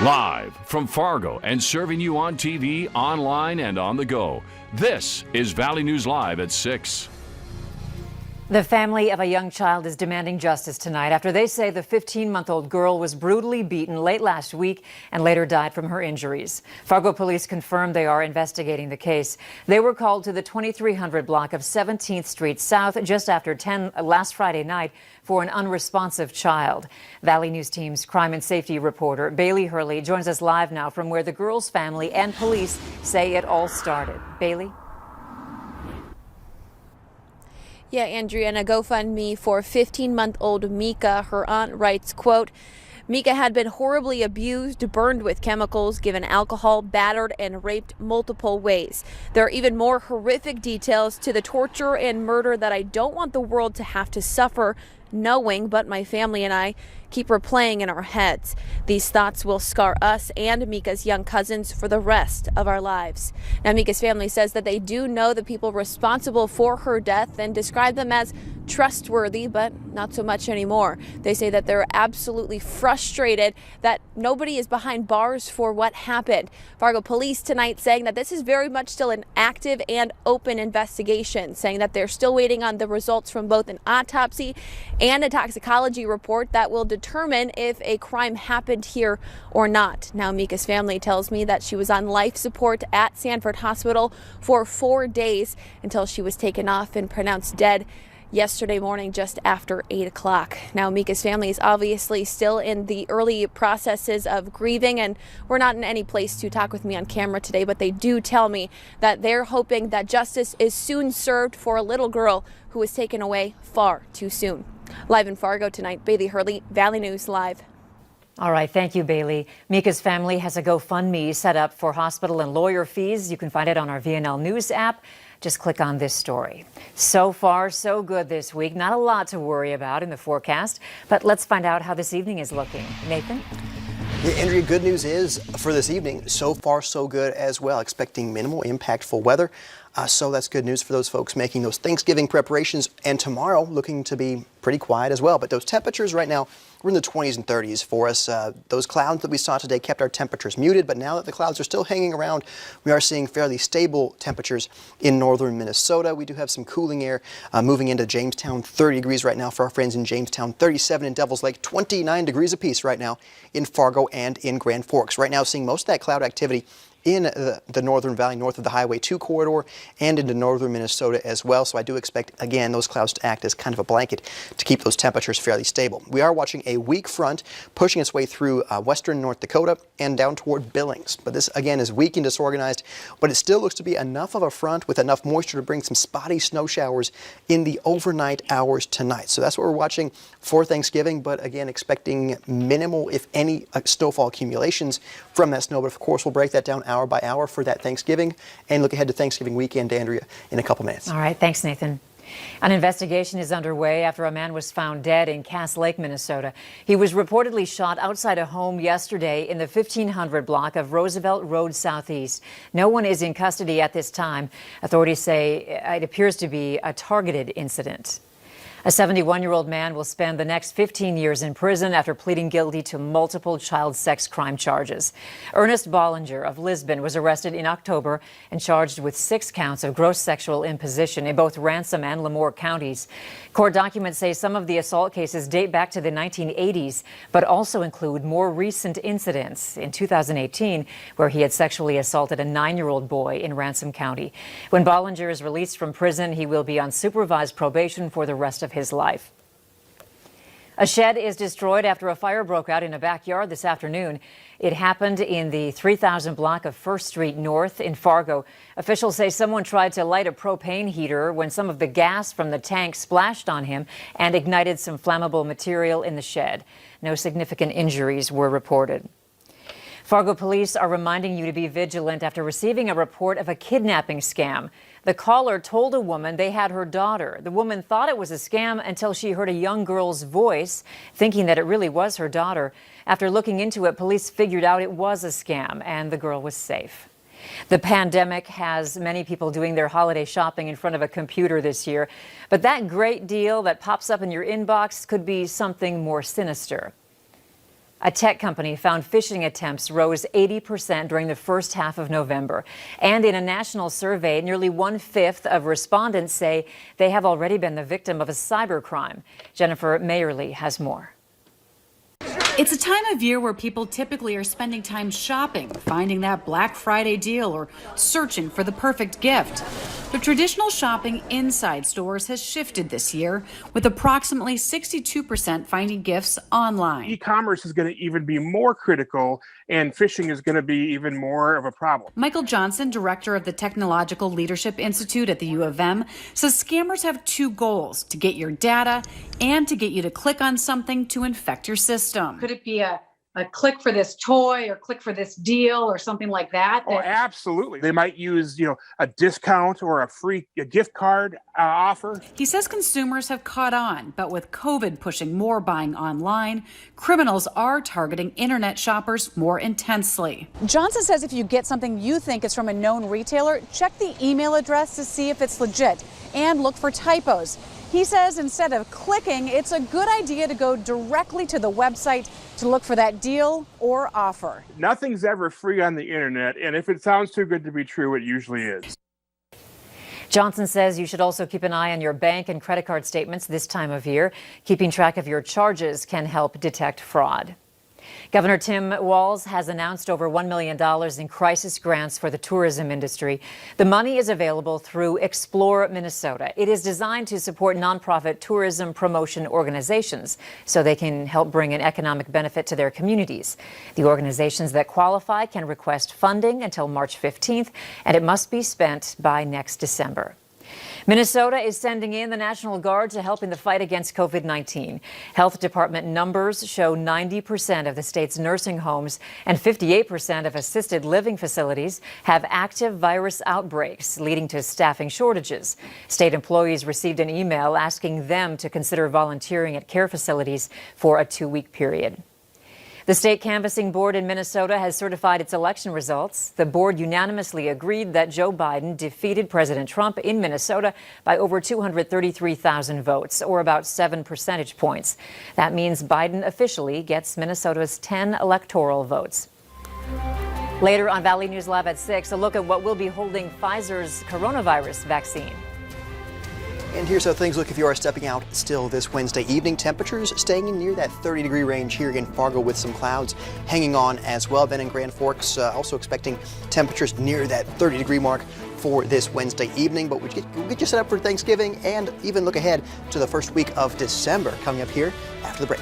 Live from Fargo and serving you on TV, online, and on the go. This is Valley News Live at 6. The family of a young child is demanding justice tonight after they say the 15-month-old girl was brutally beaten late last week and later died from her injuries. Fargo police confirmed they are investigating the case. They were called to the 2300 block of 17th Street South just after 10 last Friday night for an unresponsive child. Valley News Team's crime and safety reporter Bailey Hurley joins us live now from where the girl's family and police say it all started. Bailey? Yeah, Andrea, and a GoFundMe for 15-month-old Mika. Her aunt writes, quote, Mika had been horribly abused, burned with chemicals, given alcohol, battered, and raped multiple ways. There are even more horrific details to the torture and murder that I don't want the world to have to suffer knowing, but my family and I keep replaying in our heads. These thoughts will scar us and Mika's young cousins for the rest of our lives. Now, Mika's family says that they do know the people responsible for her death and describe them as trustworthy, but not so much anymore. They say that they're absolutely frustrated that nobody is behind bars for what happened. Fargo police tonight saying that this is very much still an active and open investigation, saying that they're still waiting on the results from both an autopsy and a toxicology report that will determine if a crime happened here or not. Now, Mika's family tells me that she was on life support at Sanford Hospital for 4 days until she was taken off and pronounced dead yesterday morning just after 8 o'clock. Now, Mika's family is obviously still in the early processes of grieving, and we're not in any place to talk with me on camera today, but they do tell me that they're hoping that justice is soon served for a little girl who was taken away far too soon. Live in Fargo tonight, Bailey Hurley, Valley News Live. All right, thank you, Bailey. Mika's family has a GoFundMe set up for hospital and lawyer fees. You can find it on our VNL News app. Just click on this story. So far, so good this week. Not a lot to worry about in the forecast, but let's find out how this evening is looking. Nathan? Yeah, Andrea, good news is for this evening, so far so good as well. Expecting minimal impactful weather. So that's good news for those folks making those Thanksgiving preparations. And tomorrow looking to be pretty quiet as well. But those temperatures right now, we're in the 20s and 30s for us. Those clouds that we saw today kept our temperatures muted. But now that the clouds are still hanging around, we are seeing fairly stable temperatures in northern Minnesota. We do have some cooling air moving into Jamestown, 30 degrees right now for our friends in Jamestown, 37 in Devil's Lake, 29 degrees apiece right now in Fargo and in Grand Forks. Right now seeing most of that cloud activity in the Northern Valley, north of the Highway 2 corridor, and into northern Minnesota as well. So I do expect, again, those clouds to act as kind of a blanket to keep those temperatures fairly stable. We are watching a weak front pushing its way through western North Dakota and down toward Billings. But this, again, is weak and disorganized, but it still looks to be enough of a front with enough moisture to bring some spotty snow showers in the overnight hours tonight. So that's what we're watching for Thanksgiving, but again, expecting minimal, if any, snowfall accumulations from that snow. But of course, we'll break that down hour by hour for that Thanksgiving and look ahead to Thanksgiving weekend, Andrea, in a couple minutes. All right. Thanks, Nathan. An investigation is underway after a man was found dead in Cass Lake, Minnesota. He was reportedly shot outside a home yesterday in the 1500 block of Roosevelt Road Southeast. No one is in custody at this time. Authorities say it appears to be a targeted incident. A 71-year-old man will spend the next 15 years in prison after pleading guilty to multiple child sex crime charges. Ernest Bollinger of Lisbon was arrested in October and charged with 6 counts of gross sexual imposition in both Ransom and Lemoore counties. Court documents say some of the assault cases date back to the 1980s, but also include more recent incidents in 2018, where he had sexually assaulted a 9-year-old boy in Ransom County. When Bollinger is released from prison, he will be on supervised probation for the rest of his life. A shed is destroyed after a fire broke out in a backyard this afternoon. It happened in the 3000 block of 1st Street North in Fargo. Officials say someone tried to light a propane heater when some of the gas from the tank splashed on him and ignited some flammable material in the shed. No significant injuries were reported. Fargo police are reminding you to be vigilant after receiving a report of a kidnapping scam. The caller told a woman they had her daughter. The woman thought it was a scam until she heard a young girl's voice, thinking that it really was her daughter. After looking into it, police figured out it was a scam and the girl was safe. The pandemic has many people doing their holiday shopping in front of a computer this year, but that great deal that pops up in your inbox could be something more sinister. A tech company found phishing attempts rose 80% during the first half of November. And in a national survey, nearly 1/5 of respondents say they have already been the victim of a cybercrime. Jennifer Mayerly has more. It's a time of year where people typically are spending time shopping, finding that Black Friday deal, or searching for the perfect gift. The traditional shopping inside stores has shifted this year, with approximately 62% finding gifts online. E-commerce is going to even be more critical, and phishing is going to be even more of a problem. Michael Johnson, director of the Technological Leadership Institute at the U of M, says scammers have two goals: to get your data and to get you to click on something to infect your system. Could it be a click for this toy or click for this deal or something like that? Oh, absolutely. They might use, a discount or a gift card offer. He says consumers have caught on, but with COVID pushing more buying online, criminals are targeting internet shoppers more intensely. Johnson says if you get something you think is from a known retailer, check the email address to see if it's legit and look for typos. He says instead of clicking, it's a good idea to go directly to the website to look for that deal or offer. Nothing's ever free on the internet, and if it sounds too good to be true, it usually is. Johnson says you should also keep an eye on your bank and credit card statements this time of year. Keeping track of your charges can help detect fraud. Governor Tim Walz has announced over $1 million in crisis grants for the tourism industry. The money is available through Explore Minnesota. It is designed to support nonprofit tourism promotion organizations so they can help bring an economic benefit to their communities. The organizations that qualify can request funding until March 15th, and it must be spent by next December. Minnesota is sending in the National Guard to help in the fight against COVID-19. Health Department numbers show 90% of the state's nursing homes and 58% of assisted living facilities have active virus outbreaks, leading to staffing shortages. State employees received an email asking them to consider volunteering at care facilities for a 2-week period. The state canvassing board in Minnesota has certified its election results. The board unanimously agreed that Joe Biden defeated President Trump in Minnesota by over 233,000 votes, or about 7 percentage points. That means Biden officially gets Minnesota's 10 electoral votes. Later on Valley News Live at 6, a look at what will be holding Pfizer's coronavirus vaccine. And here's how things look if you are stepping out still this Wednesday evening. Temperatures staying near that 30-degree range here in Fargo with some clouds hanging on as well. Then in Grand Forks, also expecting temperatures near that 30-degree mark for this Wednesday evening. But we'll get you set up for Thanksgiving and even look ahead to the first week of December coming up here after the break.